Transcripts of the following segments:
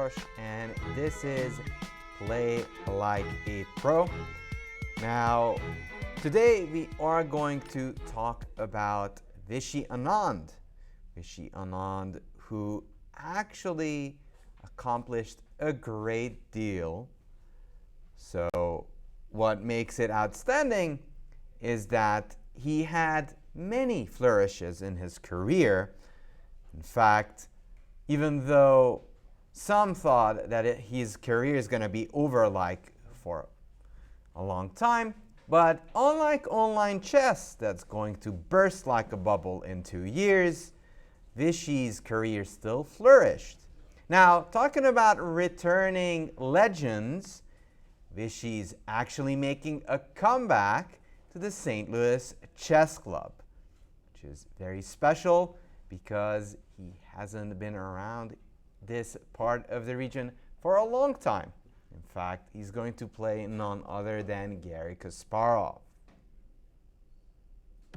Boros, and this is Play Like a Pro. Now, today we are going to talk about Vishy Anand. Vishy Anand, who actually accomplished a great deal. So, what makes it outstanding is that he had many flourishes in his career. In fact, even though some thought that his career is going to be over like for a long time, but unlike online chess that's going to burst like a bubble in 2 years, Vishy's career still flourished. Now, talking about returning legends, Vishy's actually making a comeback to the St. Louis Chess Club, which is very special because he hasn't been around this part of the region for a long time. In fact, he's going to play none other than Garry Kasparov.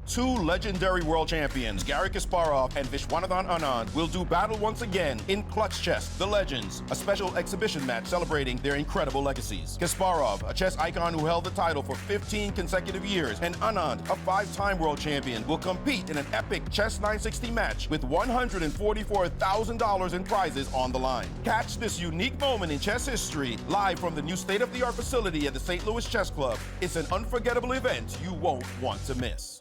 Two legendary world champions, Garry Kasparov and Viswanathan Anand, will do battle once again in Clutch Chess, The Legends, a special exhibition match celebrating their incredible legacies. Kasparov, a chess icon who held the title for 15 consecutive years, and Anand, a 5-time world champion, will compete in an epic Chess 960 match with $144,000 in prizes on the line. Catch this unique moment in chess history live from the new state-of-the-art facility at the St. Louis Chess Club. It's an unforgettable event you won't want to miss.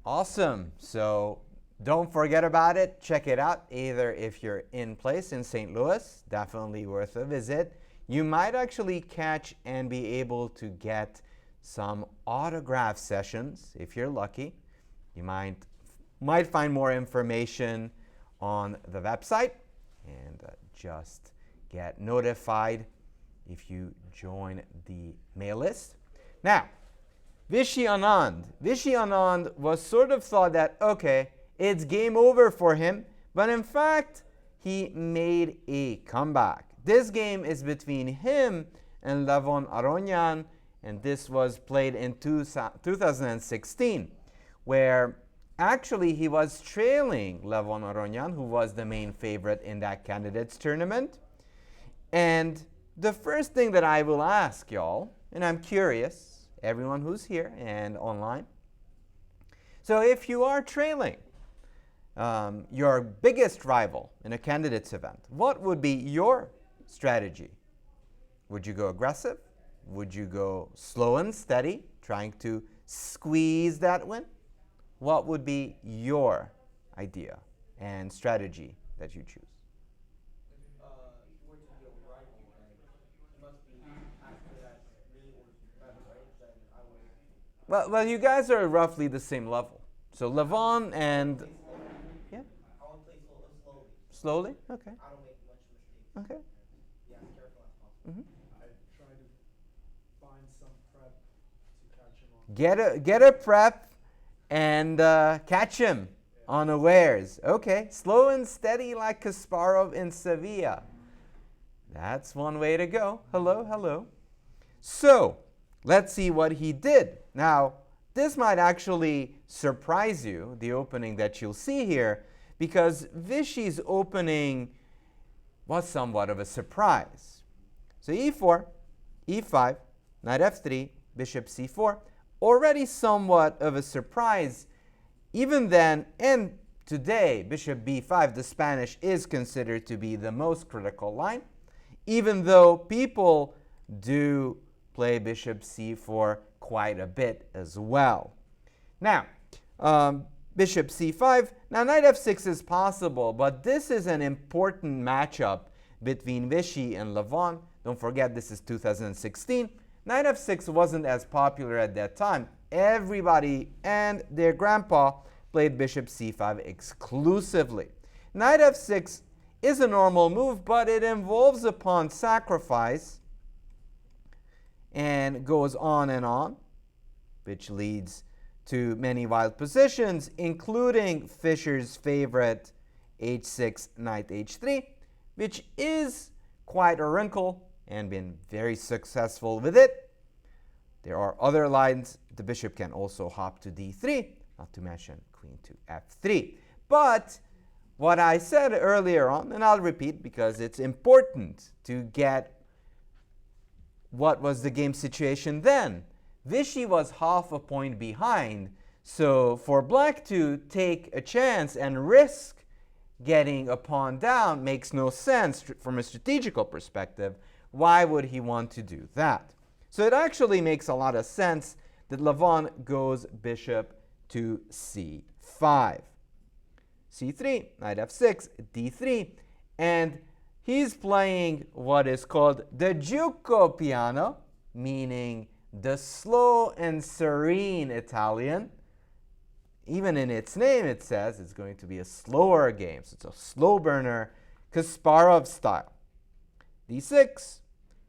Awesome. So don't forget about it. Check it out. Either if you're in place in St. Louis, definitely worth a visit. You might actually catch and be able to get some autograph sessions if you're lucky. You might find more information on the website and just get notified if you join the mail list. Now, Vishy Anand. Vishy Anand was sort of thought that, okay, it's game over for him, but in fact, he made a comeback. This game is between him and Levon Aronian, and this was played in 2016, where actually he was trailing Levon Aronian, who was the main favorite in that candidates tournament. And the first thing that I will ask y'all, and I'm curious, everyone who's here and online. So if you are trailing your biggest rival in a candidates event, what would be your strategy? Would you go aggressive? Would you go slow and steady, trying to squeeze that win? What would be your idea and strategy that you choose? Well, you guys are roughly the same level. So Levon and yeah. I want to play slowly. Slowly? Okay. I don't make much mistakes. Okay. Yeah, as careful as possible. I try to find some prep to catch him on. Get a prep and catch him unawares. Okay. Slow and steady like Kasparov in Sevilla. That's one way to go. Hello, hello. So let's see what he did. Now, this might actually surprise you, the opening that you'll see here, because Vishy's opening was somewhat of a surprise. So e4, e5, knight f3, bishop c4, already somewhat of a surprise. Even then, and today, bishop b5, the Spanish, is considered to be the most critical line, even though people do play bishop c4 quite a bit as well. Now, bishop c5. Now, knight f6 is possible, but this is an important matchup between Vishy and Levon. Don't forget, this is 2016. Knight f6 wasn't as popular at that time. Everybody and their grandpa played bishop c5 exclusively. Knight f6 is a normal move, but it involves a pawn sacrifice and goes on, which leads to many wild positions, including Fischer's favorite h6, knight h3, which is quite a wrinkle and been very successful with it. There are other lines. The bishop can also hop to d3, not to mention queen to f3. But what I said earlier on, and I'll repeat because it's important to get what was the game situation then. Vishy was half a point behind, so for black to take a chance and risk getting a pawn down makes no sense from a strategical perspective. Why would he want to do that? So it actually makes a lot of sense that Levon goes bishop to c5. c3, knight f6, d3, and he's playing what is called the Giuoco piano, meaning the slow and serene Italian. Even in its name it says it's going to be a slower game, so it's a slow burner, Kasparov style. d6,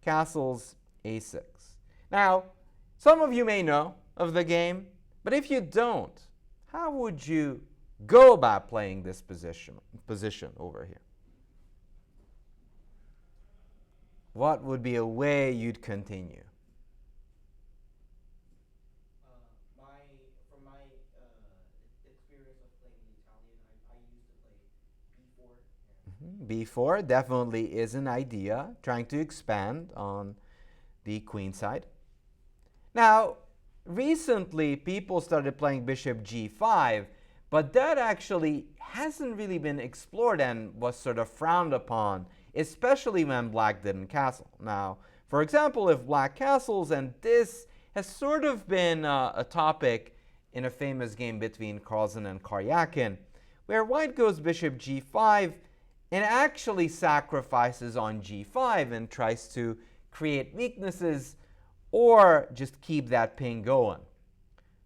castles, a6. Now, some of you may know of the game, but if you don't, how would you go about playing this position over here? What would be a way you'd continue? From my experience of playing the Italian, I used to play b4. b4 definitely is an idea, trying to expand on the queen side. Now, recently people started playing bishop g5, but that actually hasn't really been explored and was sort of frowned upon, especially when black didn't castle. Now, for example, if black castles, and this has sort of been a topic in a famous game between Carlsen and Karyakin, where white goes bishop g5 and actually sacrifices on g5 and tries to create weaknesses or just keep that ping going.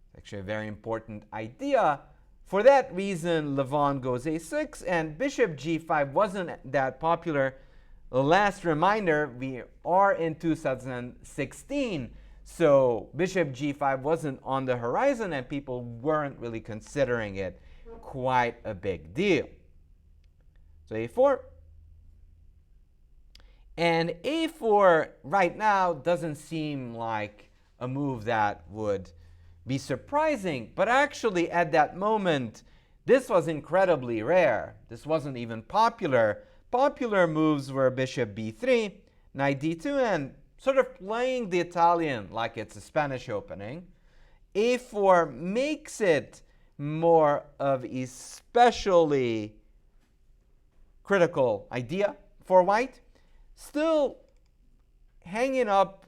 It's actually a very important idea. For that reason, Levon goes a6, and bishop g5 wasn't that popular. The last reminder, we are in 2016, so bishop g5 wasn't on the horizon and people weren't really considering it quite a big deal. So a4. And a4 right now doesn't seem like a move that would be surprising, but actually at that moment, this was incredibly rare. This wasn't even popular. Popular moves were bishop b3, knight d2, and sort of playing the Italian like it's a Spanish opening. a4 makes it more of a especially critical idea for white. Still hanging up,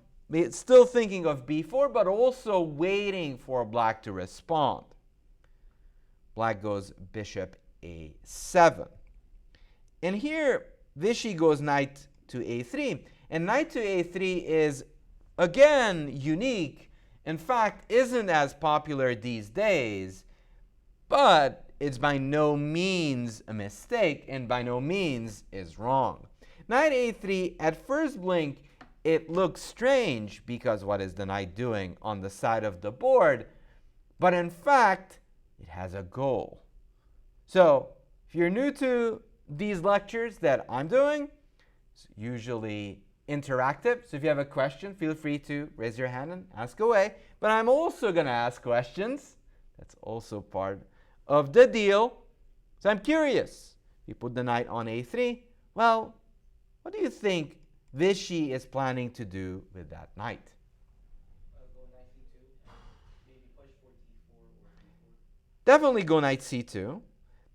still thinking of b4, but also waiting for black to respond. Black goes bishop a7. And here, Vishy goes knight to a3. And knight to a3 is, again, unique. In fact, isn't as popular these days, but it's by no means a mistake and by no means is wrong. Knight a3, at first blink, it looks strange because what is the knight doing on the side of the board? But in fact, it has a goal. So if you're new to these lectures that I'm doing, it's usually interactive. So if you have a question, feel free to raise your hand and ask away. But I'm also going to ask questions. That's also part of the deal. So I'm curious. You put the knight on a3. Well, what do you think Vishy is planning to do with that knight? Go knight c2. Maybe push for d4 or d4. Definitely go knight c2.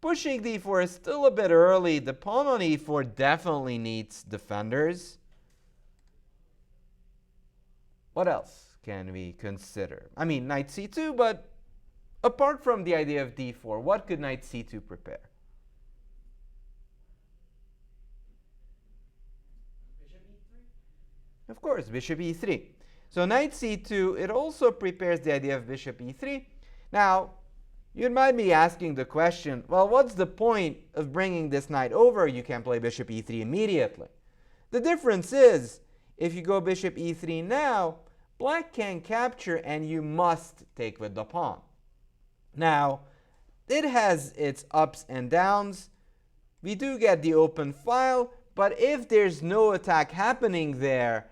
Pushing d4 is still a bit early. The pawn on e4 definitely needs defenders. What else can we consider? I mean, knight c2, but apart from the idea of d4, what could knight c2 prepare? Bishop e3. Of course, bishop e3. So knight c2, it also prepares the idea of bishop e3. Now, you might be asking the question, well, what's the point of bringing this knight over? You can play bishop e3 immediately. The difference is, if you go bishop e3 now, black can capture and you must take with the pawn. Now, it has its ups and downs. We do get the open file, but if there's no attack happening there,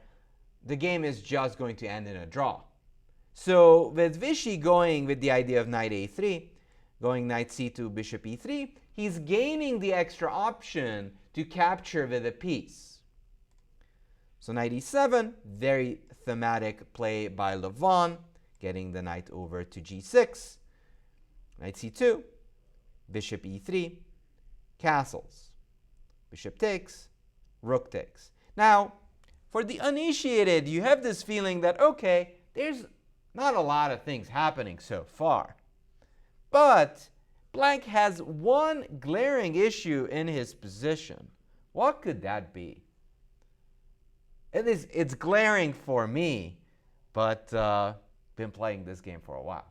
the game is just going to end in a draw. So with Vishy going with the idea of knight a3, going knight c2, bishop e3, he's gaining the extra option to capture with a piece. So knight e7, very thematic play by Levon, getting the knight over to g6. Knight c2, bishop e3, castles. Bishop takes, rook takes. Now, for the uninitiated, you have this feeling that, okay, there's not a lot of things happening so far. But Black has one glaring issue in his position. What could that be? It's glaring for me, but been playing this game for a while.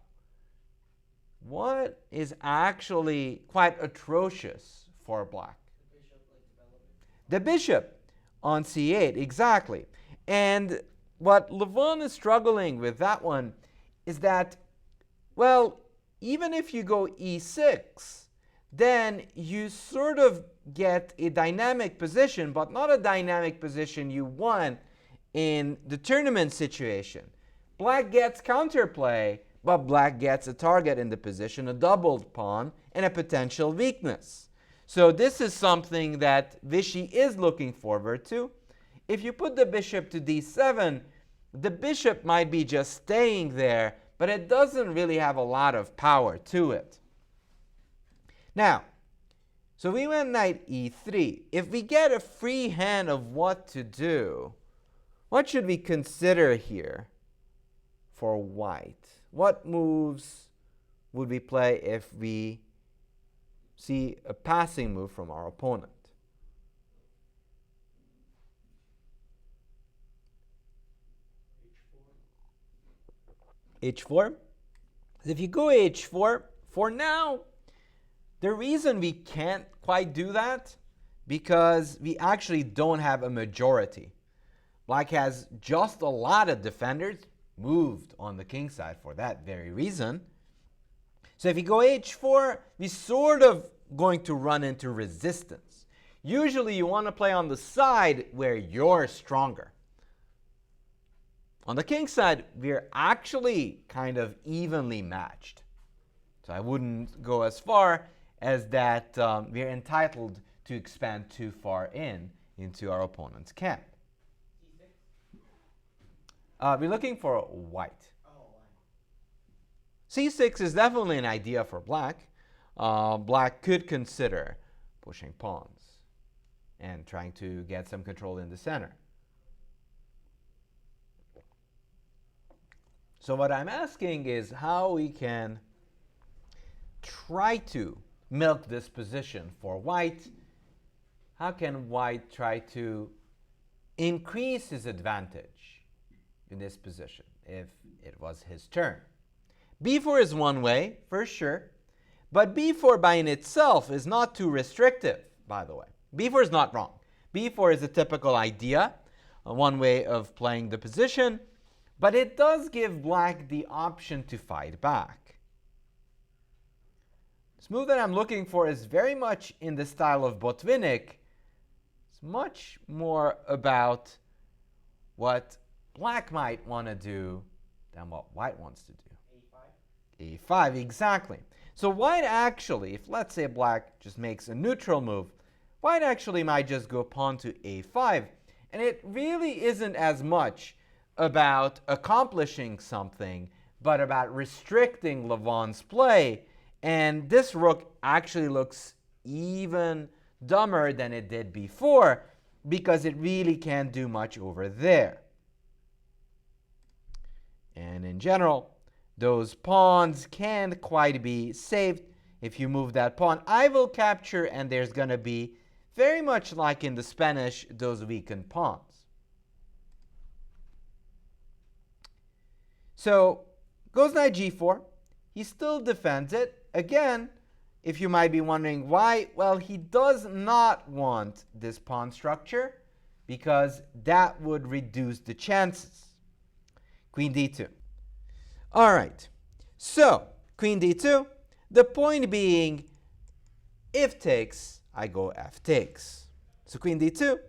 What is actually quite atrocious for Black? The bishop on c8, exactly. And what Levon is struggling with that one is that, well, even if you go e6, then you sort of get a dynamic position, but not a dynamic position you want in the tournament situation. Black gets counterplay, but Black gets a target in the position, a doubled pawn, and a potential weakness. So this is something that Vishy is looking forward to. If you put the bishop to d7, the bishop might be just staying there, but it doesn't really have a lot of power to it. Now, so we went knight e3. If we get a free hand of what to do, what should we consider here for white? What moves would we play if we see a passing move from our opponent? h4. If you go h4, for now, the reason we can't quite do that, because we actually don't have a majority. Black has just a lot of defenders moved on the king side for that very reason. So if you go h4, we're sort of going to run into resistance. Usually you want to play on the side where you're stronger. On the king side, we're actually kind of evenly matched. So I wouldn't go as far as that we're entitled to expand too far into our opponent's camp. We're looking for white. c6 is definitely an idea for Black. Black could consider pushing pawns and trying to get some control in the center. So what I'm asking is how we can try to milk this position for white. How can white try to increase his advantage in this position if it was his turn? b4 is one way, for sure. But b4 by in itself is not too restrictive, by the way. b4 is not wrong. b4 is a typical idea, one way of playing the position. But it does give Black the option to fight back. This move that I'm looking for is very much in the style of Botvinnik. It's much more about what Black might want to do than what white wants to do. a5? a5, exactly. So white actually, if let's say Black just makes a neutral move, white actually might just go pawn to a5. And it really isn't as much about accomplishing something, but about restricting Levon's play. And this rook actually looks even dumber than it did before, because it really can't do much over there. And in general, those pawns can't quite be saved. If you move that pawn, I will capture, and there's going to be, very much like in the Spanish, those weakened pawns. So goes knight g4. He still defends it. Again, if you might be wondering why, well, he does not want this pawn structure because that would reduce the chances. Queen d2. All right. So queen d2. The point being, if takes, I go f takes. So queen d2,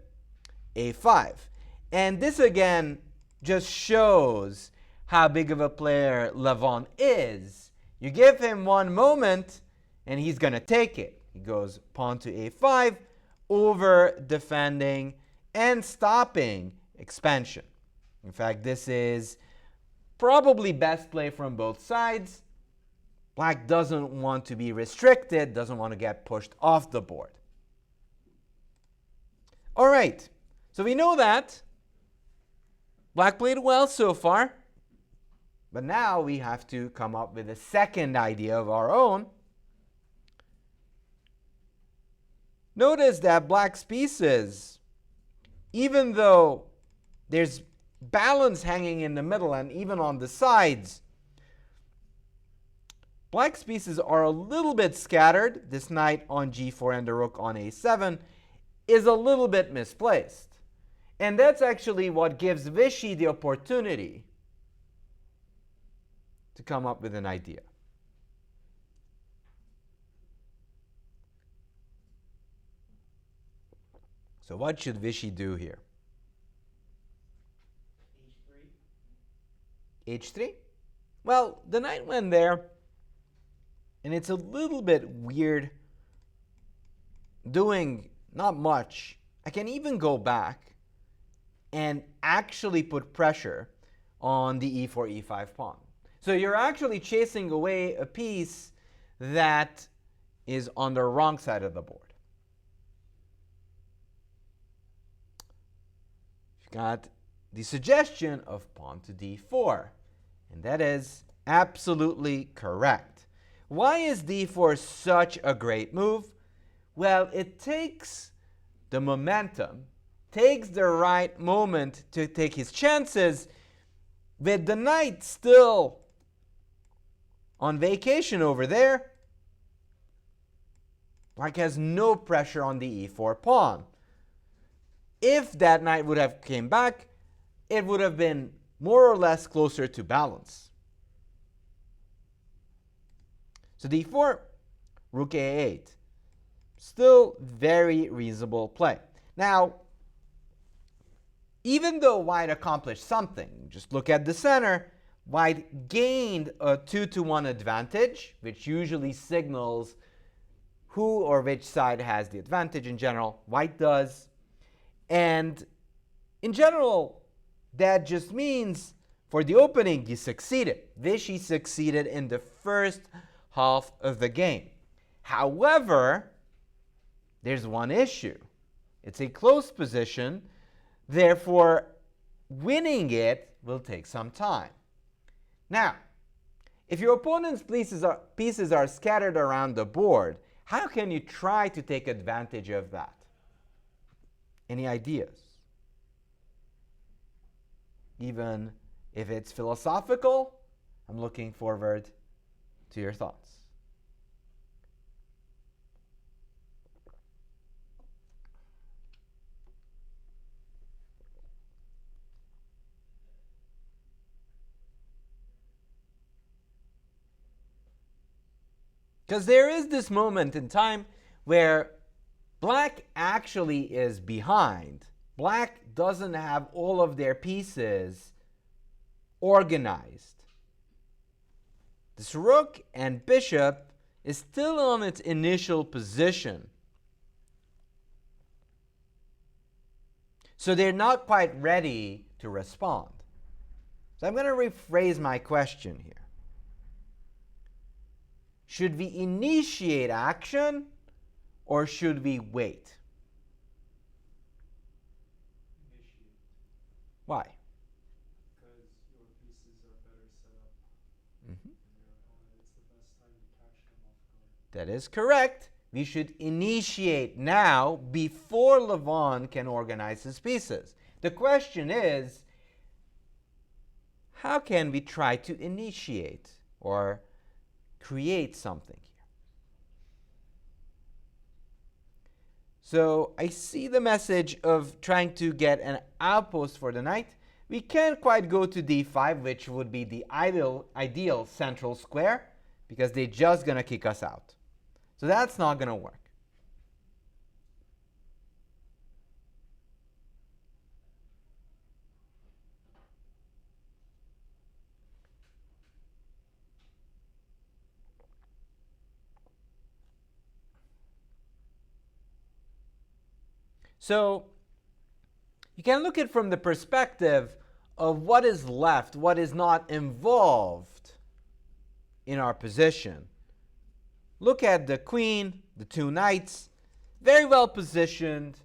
a5. And this again just shows how big of a player Levon is. You give him one moment, and he's going to take it. He goes pawn to a5, over defending and stopping expansion. In fact, this is probably best play from both sides. Black doesn't want to be restricted, doesn't want to get pushed off the board. All right, so we know that Black played well so far, but now we have to come up with a second idea of our own. Notice that Black's pieces, even though there's balance hanging in the middle and even on the sides, Black's pieces are a little bit scattered. This knight on g4 and the rook on a7 is a little bit misplaced. And that's actually what gives Vishy the opportunity to come up with an idea. So what should Vishy do here? h3? Well, the knight went there, and it's a little bit weird doing not much. I can even go back and actually put pressure on the e4, e5 pawn. So you're actually chasing away a piece that is on the wrong side of the board. You've got the suggestion of pawn to d4, and that is absolutely correct. Why is d4 such a great move? Well, it takes the momentum, takes the right moment to take his chances, with the knight still on vacation over there. Black has no pressure on the e4 pawn. If that knight would have came back, it would have been more or less closer to balance. So d4, rook a8. Still very reasonable play. Now, even though White accomplished something, just look at the center, White gained a 2-to-1 advantage, which usually signals who or which side has the advantage in general. White does. And in general, that just means for the opening, he succeeded. Vishy succeeded in the first half of the game. However, there's one issue. It's a close position. Therefore, winning it will take some time. Now, if your opponent's pieces are scattered around the board, how can you try to take advantage of that? Any ideas? Even if it's philosophical, I'm looking forward to your thoughts. Because there is this moment in time where Black actually is behind. Black doesn't have all of their pieces organized. This rook and bishop is still on its initial position. So they're not quite ready to respond. So I'm going to rephrase my question here. Should we initiate action or should we wait? Initiate. Why? Because your pieces are better set up than your opponent. It's the best time to catch them off guard. That is correct. We should initiate now before Levon can organize his pieces. The question is, how can we try to initiate or create something here? So I see the message of trying to get an outpost for the knight. We can't quite go to d5, which would be the ideal central square, because they're just going to kick us out. So that's not going to work. So you can look at it from the perspective of what is left, what is not involved in our position. Look at the queen, the two knights, very well positioned,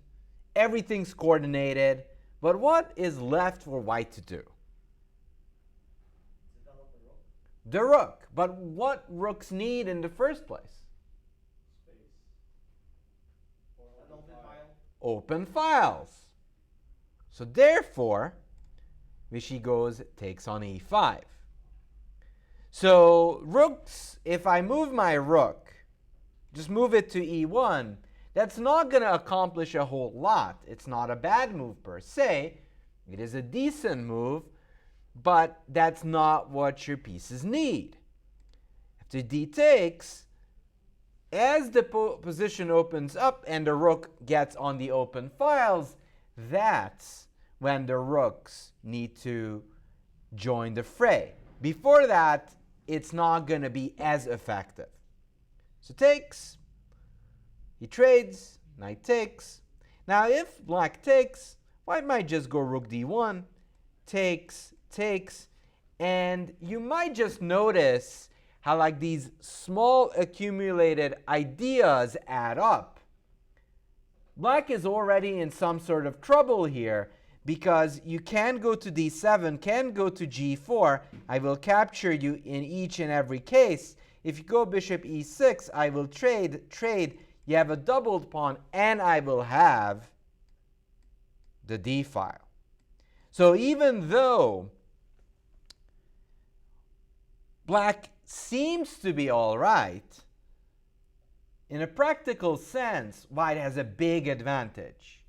everything's coordinated, but what is left for white to do? Develop the rook. The rook. But what rooks need in the first place? Space. Or An open file. Open files. So therefore, Vishy takes on e5. So rooks, if I move my rook, just move it to e1, that's not going to accomplish a whole lot. It's not a bad move per se. It is a decent move, but that's not what your pieces need. After d takes, as the position opens up and the rook gets on the open files, that's when the rooks need to join the fray. Before that, it's not going to be as effective. So takes, he trades, knight takes. Now if black takes, white might just go rook d1, takes, takes, and you might just notice how like these small accumulated ideas add up. Black is already in some sort of trouble here because you can go to d7, can go to g4. I will capture you in each and every case. If you go bishop e6, I will trade. You have a doubled pawn, and I will have the d file. So even though black seems to be all right, in a practical sense, white has a big advantage.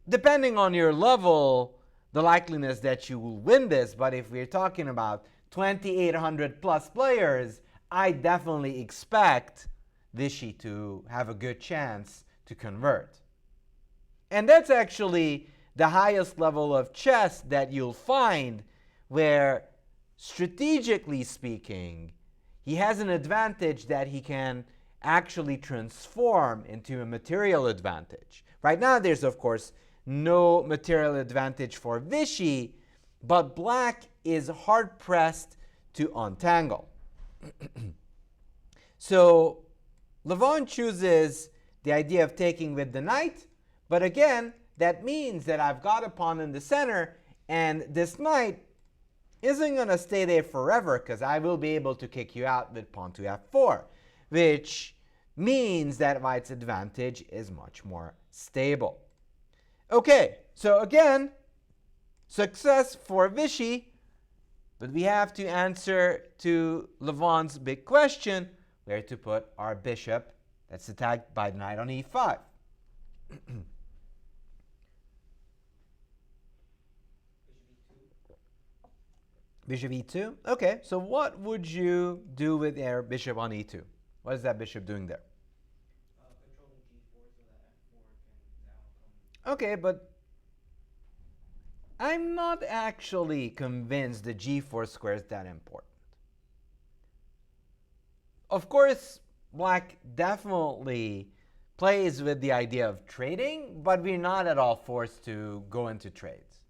Depending on your level, the likeliness that you will win this, but if we're talking about 2,800 plus players, I definitely expect Vishy to have a good chance to convert. And that's actually the highest level of chess that you'll find where, strategically speaking, he has an advantage that he can actually transform into a material advantage. Right now, there's, of course, no material advantage for Vishy, but black is hard-pressed to untangle. So Levon chooses the idea of taking with the knight, but again, that means that I've got a pawn in the center, and this knight isn't going to stay there forever because I will be able to kick you out with pawn to f4, which means that white's advantage is much more stable. Okay, so again, success for Vishy, but we have to answer to Levon's big question, where to put our bishop that's attacked by the knight on e5. Bishop e2. Okay, so what would you do with your bishop on e2? What is that bishop doing there? Controlling g4 so that f4 can now come. Okay, but I'm not actually convinced the g4 square is that important. Of course, black definitely plays with the idea of trading, but we're not at all forced to go into trades.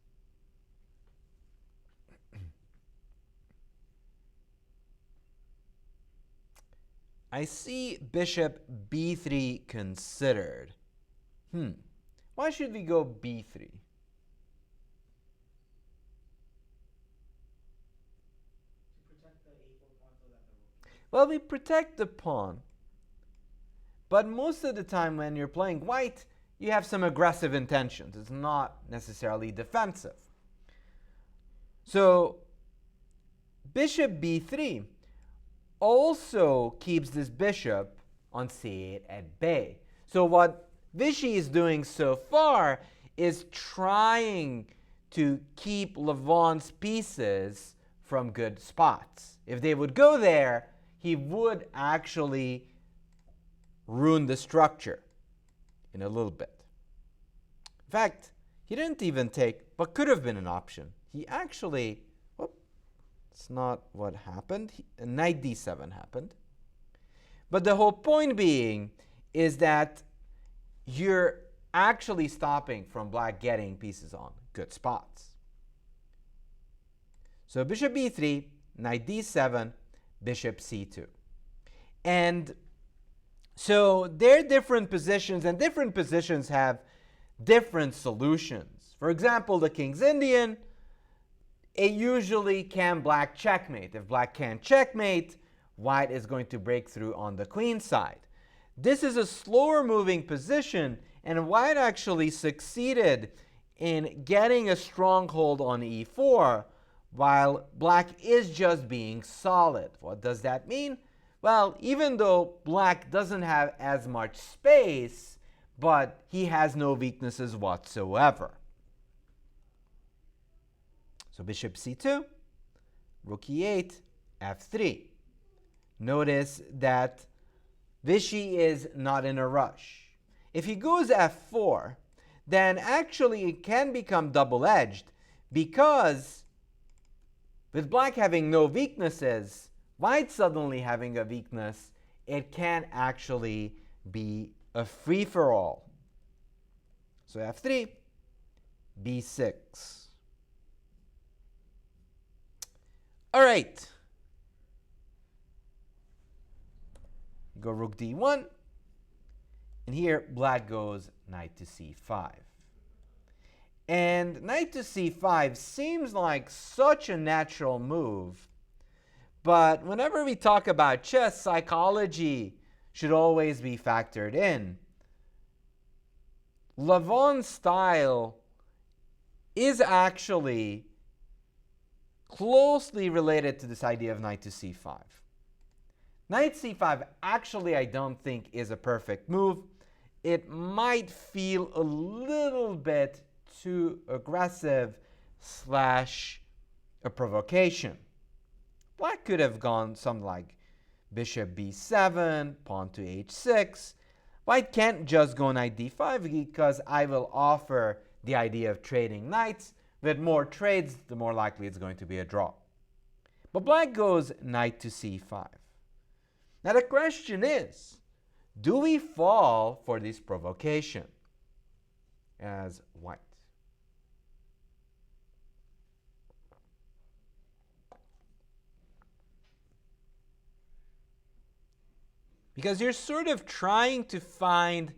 I see bishop b3 considered. Why should we go b3? To protect the a4 pawn so that the rook. Well, we protect the pawn, but most of the time when you're playing white, you have some aggressive intentions. It's not necessarily defensive. So bishop b3 also keeps this bishop on c8 at bay. So what Vishy is doing so far is trying to keep Levon's pieces from good spots. If they would go there, he would actually ruin the structure in a little bit. In fact, he didn't even take what could have been an option. He actually, it's not what happened. Knight d7 happened. But the whole point being is that you're actually stopping from black getting pieces on good spots. So bishop b3, knight d7, bishop c2. And so they're different positions, and different positions have different solutions. For example, the king's Indian, it usually can black checkmate. If black can't checkmate, white is going to break through on the queen side. This is a slower moving position, and white actually succeeded in getting a stronghold on e4, while black is just being solid. What does that mean? Well, even though black doesn't have as much space, but he has no weaknesses whatsoever. So bishop c2, rook e8, f3. Notice that Vishy is not in a rush. If he goes f4, then actually it can become double-edged, because with black having no weaknesses, white suddenly having a weakness, it can actually be a free-for-all. So f3, b6. All right. Go rook d1. And here black goes knight to c5. And knight to c5 seems like such a natural move. But whenever we talk about chess, psychology should always be factored in. Levon's style is actually closely related to this idea of knight to c5. Knight c5 actually I don't think is a perfect move. It might feel a little bit too aggressive / a provocation. Black could have gone something like bishop b7, pawn to h6. White can't just go knight d5 because I will offer the idea of trading knights. With more trades, the more likely it's going to be a draw. But black goes knight to c5. Now the question is, do we fall for this provocation as white? Because you're sort of trying to find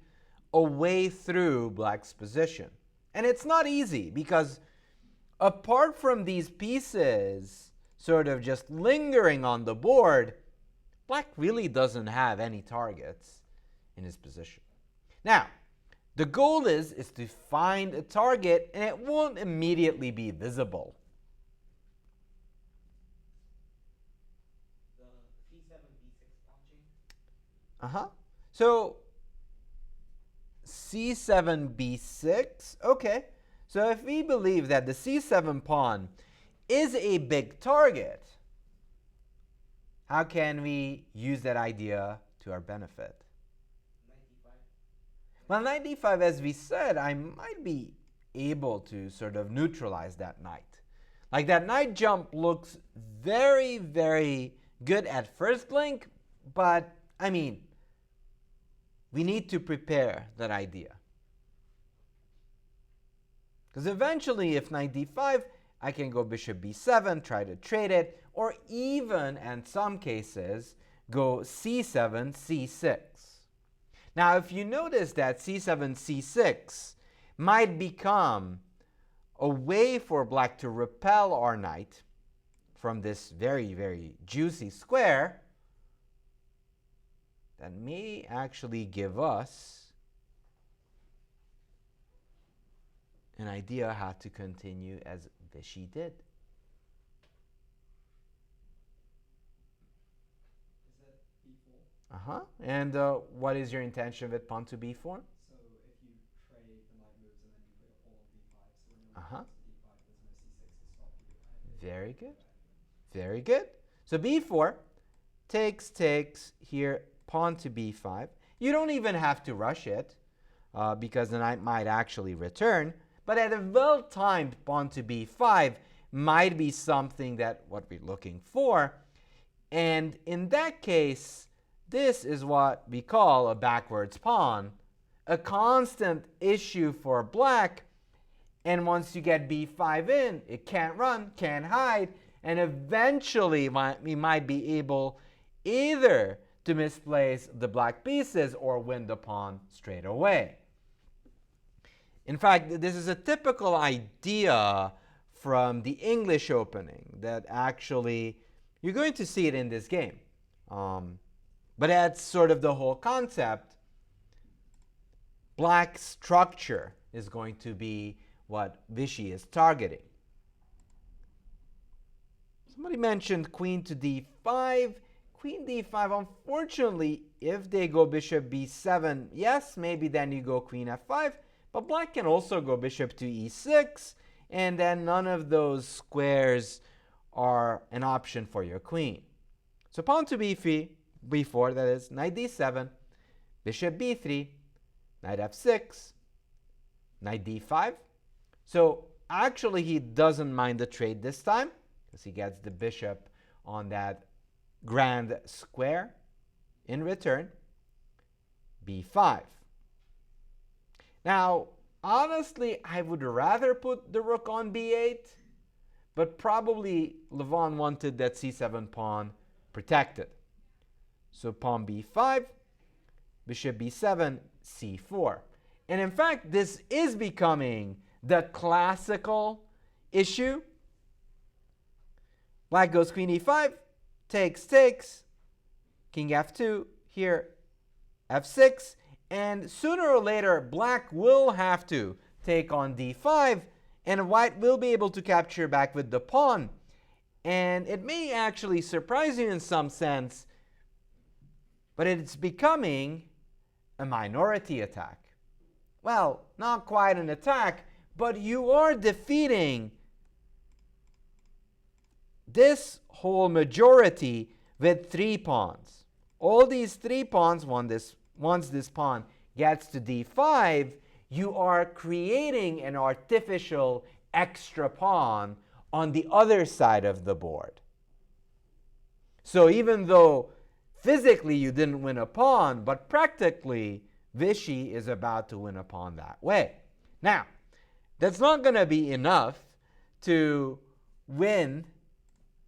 a way through black's position. And it's not easy, because apart from these pieces sort of just lingering on the board, black really doesn't have any targets in his position. Now, the goal is to find a target, and it won't immediately be visible. The c7, b6 pawn chain. So c7, b6. Okay. So if we believe that the c7 pawn is a big target, how can we use that idea to our benefit? Knight d5. Well, knight d5, as we said, I might be able to sort of neutralize that knight. Like, that knight jump looks very, very good at first blink, but, I mean, we need to prepare that idea. Because eventually, if knight d5, I can go bishop b7, try to trade it, or even, in some cases, go c7, c6. Now, if you notice that c7, c6 might become a way for black to repel our knight from this very, very juicy square, that may actually give us an idea how to continue as Vishy did. Is that b4? And what is your intention with pawn to b4? So if you trade, the knight moves and then you put your pawn on b5. So when you're Uh-huh. to d5, there's no c6 to stop you. Very good. Very good. So b4 takes here, pawn to b5. You don't even have to rush it because the knight might actually return. But at a well-timed pawn to b5 might be something that what we're looking for. And in that case, this is what we call a backwards pawn a constant issue for black. And once you get b5 in, it can't run, can't hide, and eventually we might be able either to misplace the black pieces or win the pawn straight away. In fact, this is a typical idea from the English opening that actually you're going to see it in this game. But that's sort of the whole concept. Black structure is going to be what Vishy is targeting. Somebody mentioned queen to d5. Queen d5, unfortunately, if they go bishop b7, yes, maybe then you go queen f5, but black can also go bishop to e6, and then none of those squares are an option for your queen. So pawn to b4, that is, knight d7, bishop b3, knight f6, knight d5. So actually he doesn't mind the trade this time, because he gets the bishop on that grand square in return. b5. Now, honestly, I would rather put the rook on b8, but probably Levon wanted that c7 pawn protected. So pawn b5, bishop b7, c4. And in fact, this is becoming the classical issue. Black goes queen e5, takes, king f2, here f6, and sooner or later black will have to take on d5, and white will be able to capture back with the pawn. And it may actually surprise you in some sense, but it's becoming a minority attack. Well, not quite an attack, but you are defeating this whole majority with 3 pawns. All these 3 pawns, once this pawn gets to d5, you are creating an artificial extra pawn on the other side of the board. So even though physically you didn't win a pawn, but practically Vishy is about to win a pawn that way. Now, that's not going to be enough to win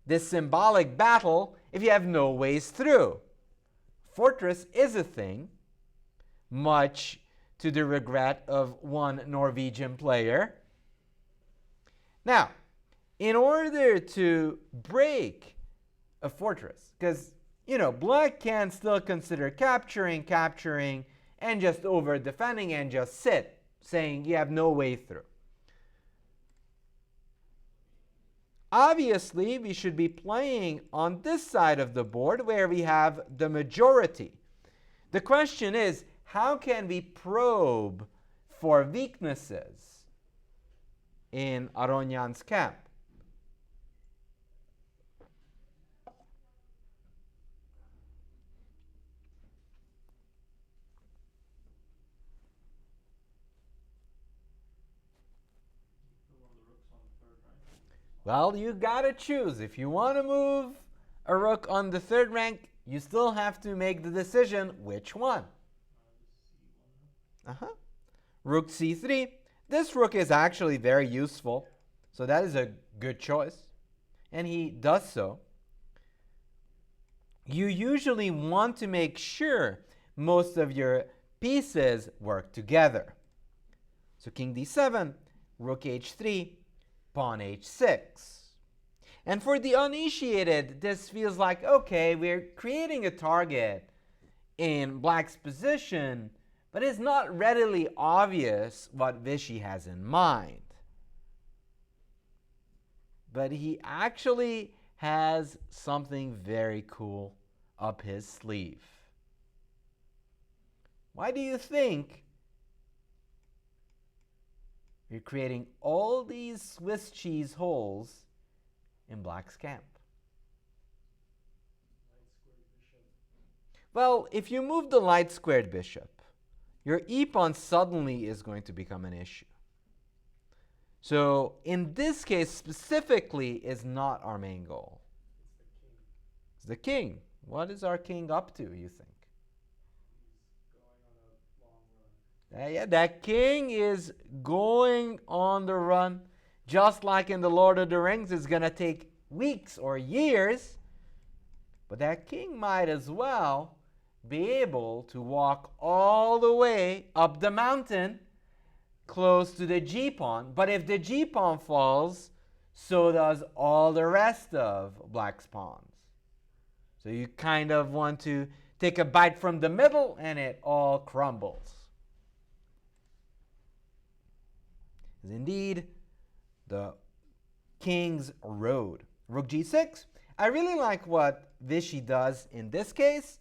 this symbolic battle if you have no ways through. Fortress is a thing, much to the regret of one Norwegian player. Now, in order to break a fortress, because, black can still consider capturing, and just over defending and just sit, saying you have no way through. Obviously, we should be playing on this side of the board where we have the majority. The question is, how can we probe for weaknesses in Aronian's camp? Well, you gotta choose. If you want to move a rook on the 3rd rank, you still have to make the decision which one. Rook c3. This rook is actually very useful, so that is a good choice, and he does so. You usually want to make sure most of your pieces work together. So king d7, rook h3, pawn h6. And for the uninitiated, this feels like, okay, we're creating a target in black's position, but it's not readily obvious what Vishy has in mind. But he actually has something very cool up his sleeve. Why do you think you're creating all these Swiss cheese holes in black's camp? Well, if you move the light squared bishop, your e-pawn suddenly is going to become an issue. So in this case specifically is not our main goal. It's the king. What is our king up to, you think? He's going on a long run. Yeah, that king is going on the run. Just like in The Lord of the Rings, it's going to take weeks or years. But that king might as well be able to walk all the way up the mountain close to the G pawn. But if the G pawn falls, so does all the rest of black's pawns. So you kind of want to take a bite from the middle and it all crumbles. Indeed, the king's road. Rook g6. I really like what Vishy does in this case.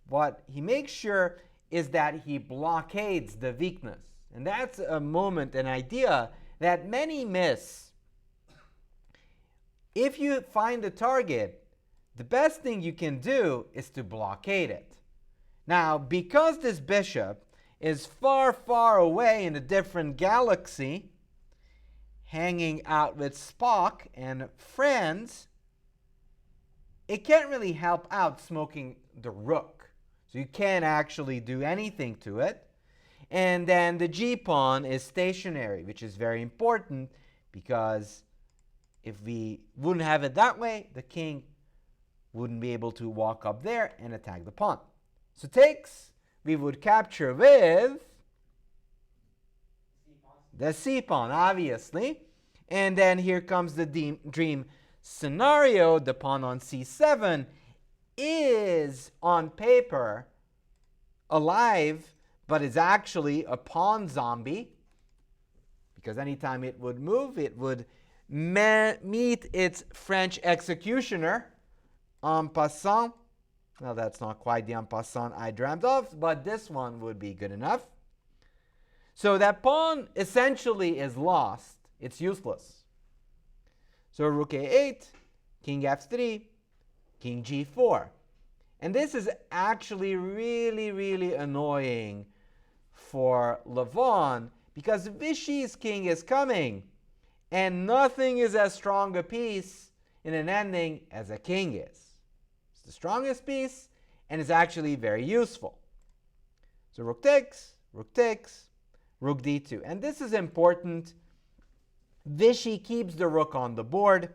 What he makes sure is that he blockades the weakness. And that's a moment, an idea that many miss. If you find the target, the best thing you can do is to blockade it. Now, because this bishop is far, far away in a different galaxy, hanging out with Spock and friends, it can't really help out smoking the rook. So you can't actually do anything to it. And then the G pawn is stationary, which is very important because if we wouldn't have it that way, the king wouldn't be able to walk up there and attack the pawn. So takes, we would capture with the C pawn, obviously. And then here comes the dream scenario. The pawn on C7 is on paper alive, but is actually a pawn zombie, because anytime it would move, it would meet its French executioner en passant. Well, that's not quite the en passant I dreamt of, but this one would be good enough. So that pawn essentially is lost. It's useless. So rook a8, king f3, king g4. And this is actually really, really annoying for Levon, because Vishy's king is coming, and nothing is as strong a piece in an ending as a king is. It's the strongest piece, and it's actually very useful. So rook takes, rook d2. And this is important. Vishy keeps the rook on the board,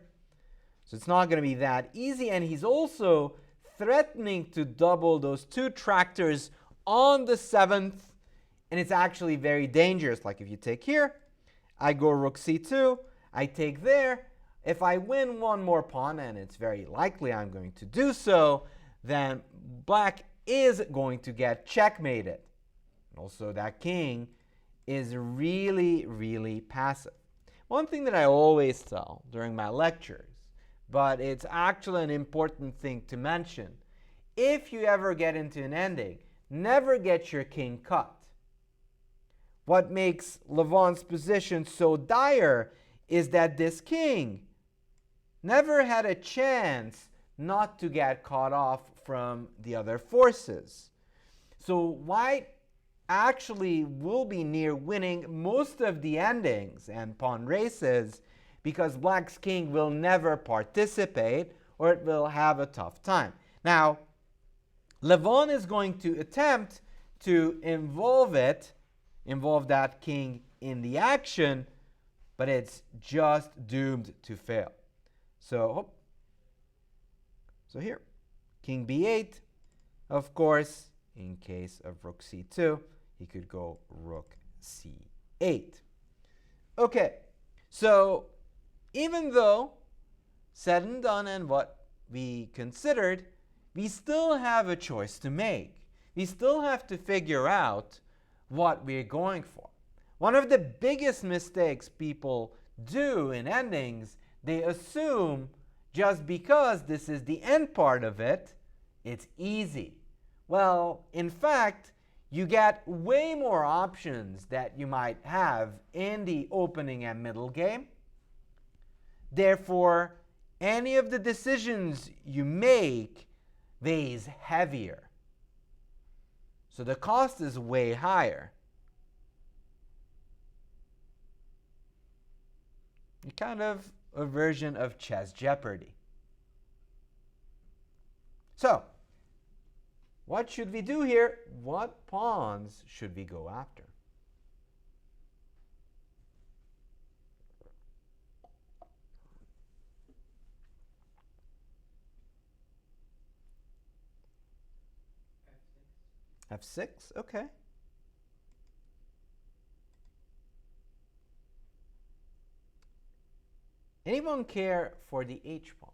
so it's not going to be that easy, and he's also threatening to double those two tractors on the 7th, and it's actually very dangerous. Like if you take here, I go rook c2, I take there. If I win one more pawn, and it's very likely I'm going to do so, then black is going to get checkmated. Also, that king is really, really passive. One thing that I always tell during my lectures, but it's actually an important thing to mention, if you ever get into an ending, never get your king cut. What makes Levon's position so dire is that this king never had a chance not to get caught off from the other forces. So white actually will be near winning most of the endings and pawn races, because black's king will never participate, or it will have a tough time. Now, Levon is going to attempt to involve that king in the action, but it's just doomed to fail. So here, king b8. Of course, in case of rook c2, he could go rook c8. Okay, so even though said and done and what we considered, we still have a choice to make. We still have to figure out what we're going for. One of the biggest mistakes people do in endings, they assume just because this is the end part of it, it's easy. Well, in fact, you get way more options that you might have in the opening and middle game. Therefore, any of the decisions you make weighs heavier. So the cost is way higher. Kind of a version of chess Jeopardy. So, what should we do here? What pawns should we go after? F6, okay. Anyone care for the H pawn?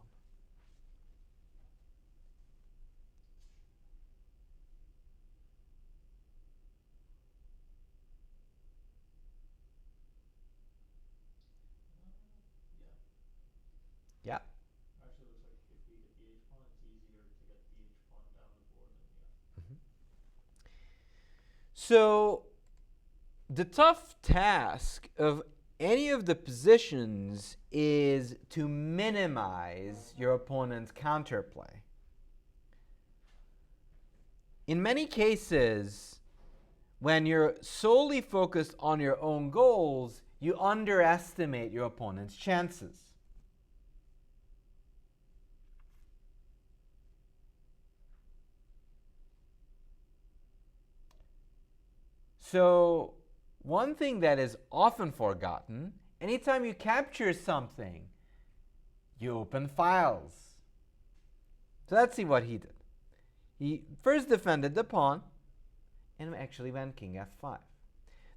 Yeah. Yeah. Actually, it looks like if we get the H pawn, it's easier to get the H pawn down the board than the F pawn. So the tough task of any of the positions is to minimize your opponent's counterplay. In many cases, when you're solely focused on your own goals, you underestimate your opponent's chances. So, one thing that is often forgotten, anytime you capture something, you open files. So let's see what he did. He first defended the pawn and actually went king f5.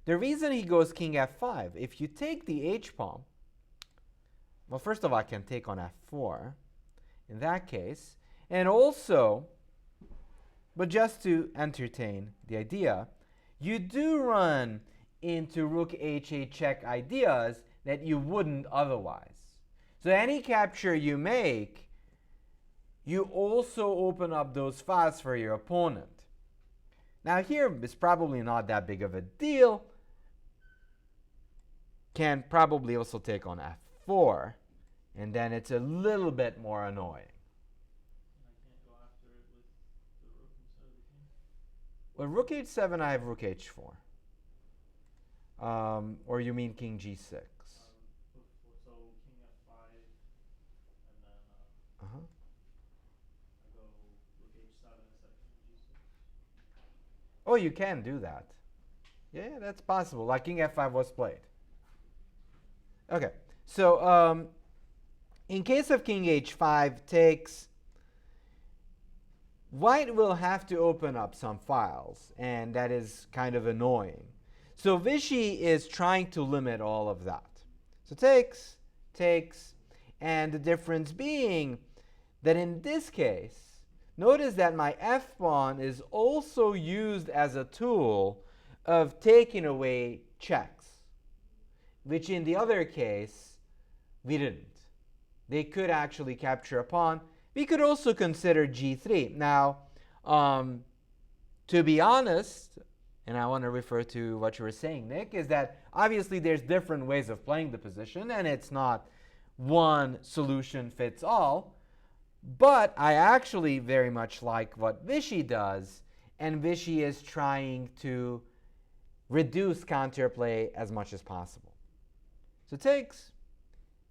The reason he goes king f5, if you take the h pawn, well, first of all, I can take on f4 in that case, and also, but just to entertain the idea, you do run into rook h8 check ideas that you wouldn't otherwise. So any capture you make, you also open up those files for your opponent. Now here is probably not that big of a deal. Can probably also take on f4, and then it's a little bit more annoying. And I can't go after it with the rook instead of the king? Well, rook h7, I have rook h4. Or you mean king g6? So king f5, and then Uh-huh. I go rook h7 instead of king g6. Oh, you can do that. Yeah, that's possible. Like king f5 was played. Okay, so in case of king h5 takes, white will have to open up some files, and that is kind of annoying. So Vishy is trying to limit all of that. So takes, and the difference being that in this case, notice that my f-pawn is also used as a tool of taking away checks, which in the other case, we didn't. They could actually capture a pawn. We could also consider g3. Now, to be honest, and I want to refer to what you were saying, Nick, is that obviously there's different ways of playing the position, and it's not one solution fits all. But I actually very much like what Vishy does, and Vishy is trying to reduce counterplay as much as possible. So takes,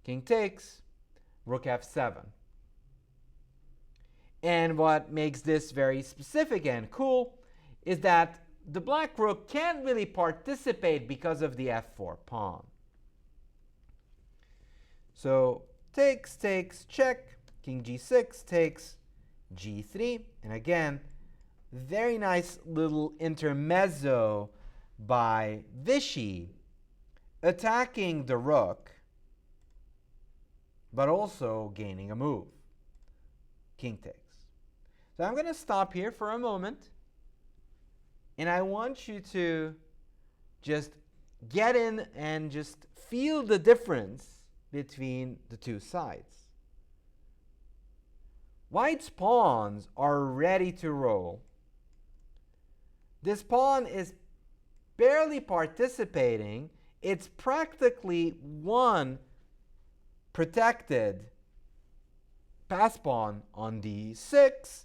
king takes, rook f7. And what makes this very specific and cool is that the black rook can't really participate because of the f4 pawn. So takes, check, king g6 takes g3. And again, very nice little intermezzo by Vishy, attacking the rook, but also gaining a move. King takes. So I'm going to stop here for a moment, and I want you to just get in and just feel the difference between the two sides. White's pawns are ready to roll. This pawn is barely participating. It's practically one protected pass pawn on d6,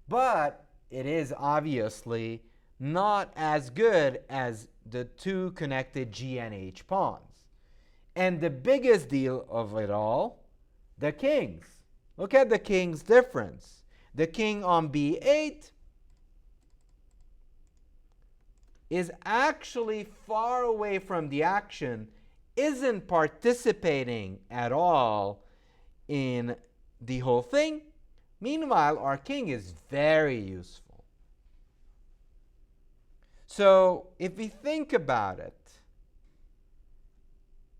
but it is obviously not as good as the two connected g and h pawns. And the biggest deal of it all, the kings. Look at the king's difference. The king on b8 is actually far away from the action, isn't participating at all in the whole thing. Meanwhile, our king is very useful. So if we think about it,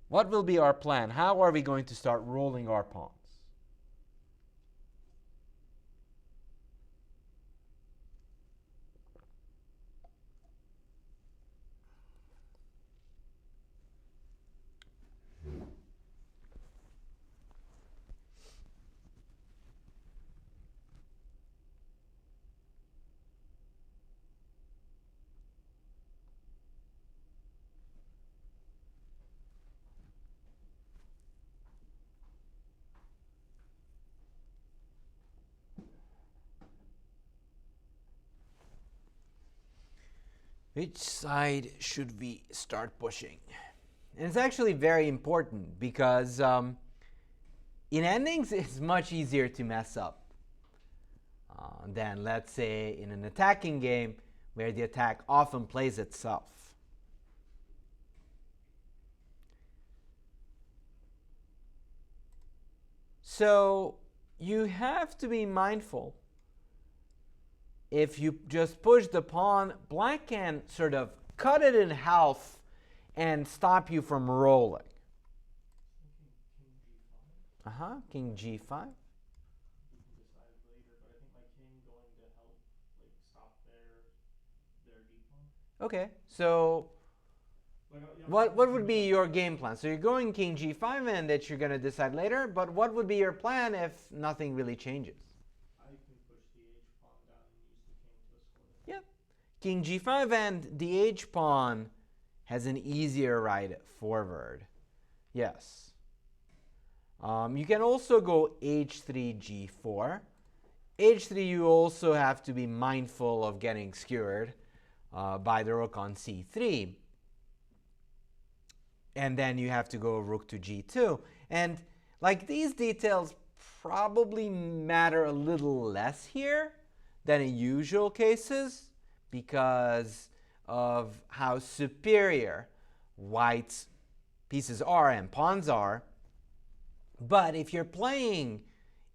what will be our plan? How are we going to start rolling our pawns? Which side should we start pushing? And it's actually very important because in endings it's much easier to mess up than, let's say, in an attacking game where the attack often plays itself. So you have to be mindful. If you just push the pawn, black can sort of cut it in half and stop you from rolling. King g5. We can decide later, but I think my king going to help like stop their d pawn. Okay, so Like, yeah, what would be your game plan? So you're going king g5 and that you're going to decide later, but what would be your plan if nothing really changes? I can push the h pawn down and use the king to escort it. Yeah. King g5 and the h pawn has an easier ride forward. Yes. You can also go h3, g4. h3 you also have to be mindful of getting skewered by the rook on c3. And then you have to go rook to g2. And like these details probably matter a little less here than in usual cases because of how superior white's pieces are and pawns are. But if you're playing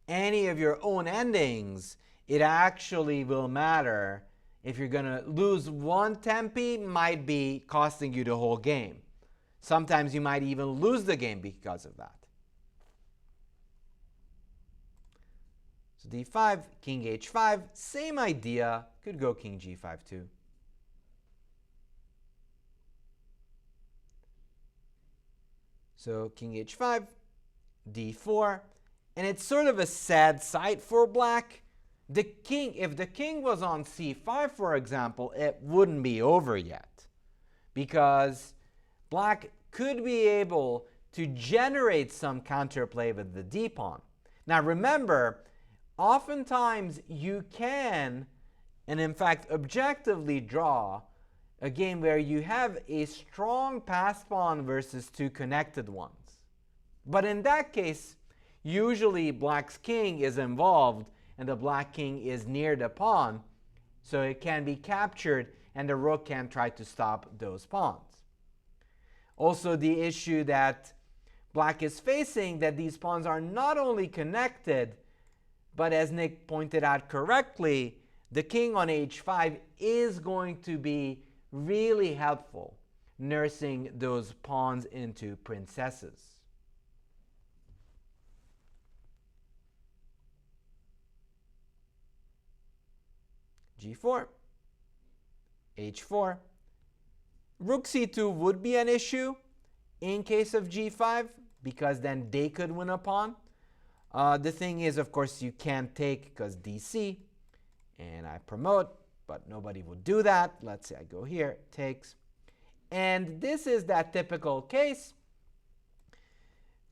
any of your own endings, it actually will matter. If you're going to lose one tempi, might be costing you the whole game. Sometimes you might even lose the game because of that. So d5, king h5, same idea. Could go king g5 too. So king h5, d4, and it's sort of a sad sight for black. The king, if the king was on c5, for example, it wouldn't be over yet because black could be able to generate some counterplay with the d pawn. Now remember, oftentimes you can, and in fact objectively draw a game where you have a strong passed pawn versus two connected ones. But in that case, usually black's king is involved and the black king is near the pawn, so it can be captured and the rook can try to stop those pawns. Also, the issue that black is facing, that these pawns are not only connected, but as Nick pointed out correctly, the king on h5 is going to be really helpful nursing those pawns into princesses. g4, h4. Rook c2 would be an issue in case of g5 because then they could win a pawn. The thing is, of course, you can't take because dc, and I promote, but nobody would do that. Let's say I go here, takes. And this is that typical case.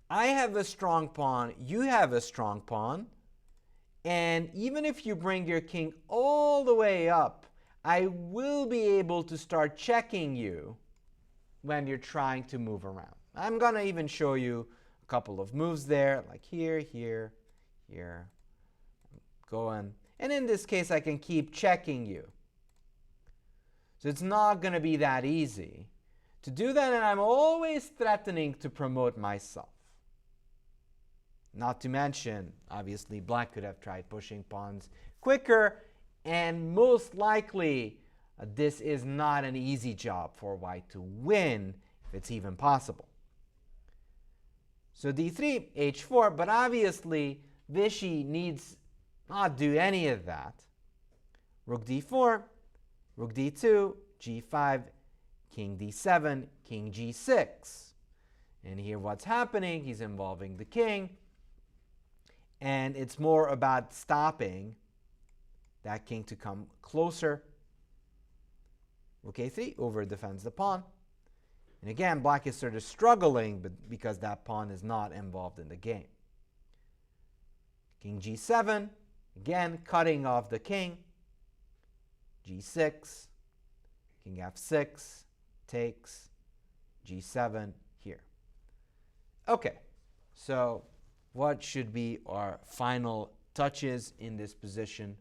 I have a strong pawn, you have a strong pawn, and even if you bring your king all the way up, I will be able to start checking you when you're trying to move around. I'm going to even show you a couple of moves there, like here, here, here, going. And in this case, I can keep checking you. So it's not going to be that easy to do that, and I'm always threatening to promote myself. Not to mention, obviously, black could have tried pushing pawns quicker, and most likely This is not an easy job for white to win, if it's even possible. So d3, h4, but obviously Vishy needs not do any of that. Rook d4, rook d2, g5, king d7, king g6. And here what's happening, he's involving the king. And it's more about stopping that king to come closer. Rook a3, over defends the pawn. And again, black is sort of struggling because that pawn is not involved in the game. King g7, again cutting off the king. g6, king f6, takes, g7 here. Okay, so what should be our final touches in this position?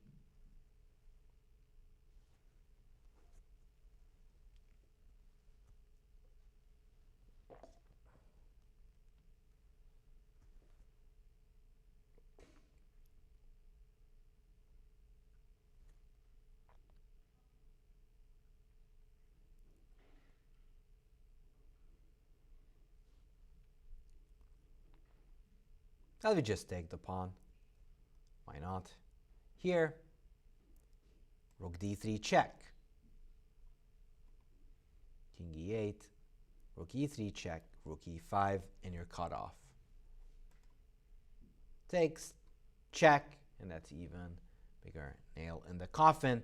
Let me just take the pawn. Why not? Here, rook d3 check. King e8, rook e3 check, rook e5, and you're cut off. Takes, check, and that's even bigger nail in the coffin.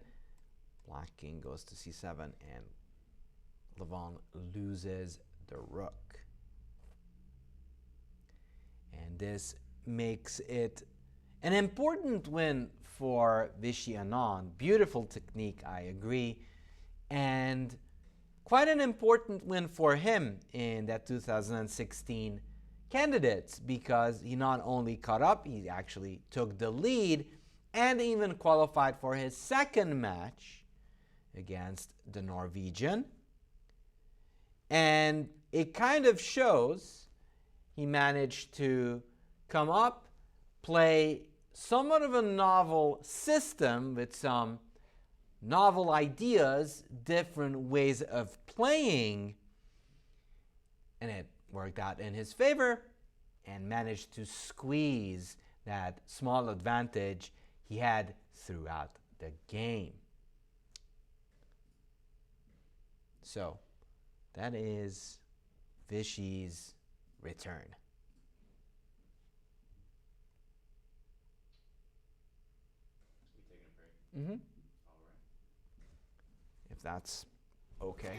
Black king goes to c7, and Levon loses the rook. And this makes it an important win for Vishy Anand. Beautiful technique, I agree. And quite an important win for him in that 2016 candidates, because he not only caught up, he actually took the lead and even qualified for his second match against the Norwegian. And it kind of shows he managed to come up, play somewhat of a novel system with some novel ideas, different ways of playing, and it worked out in his favor, and managed to squeeze that small advantage he had throughout the game. So that is Vishy's return. We taking a break? All right. If that's okay.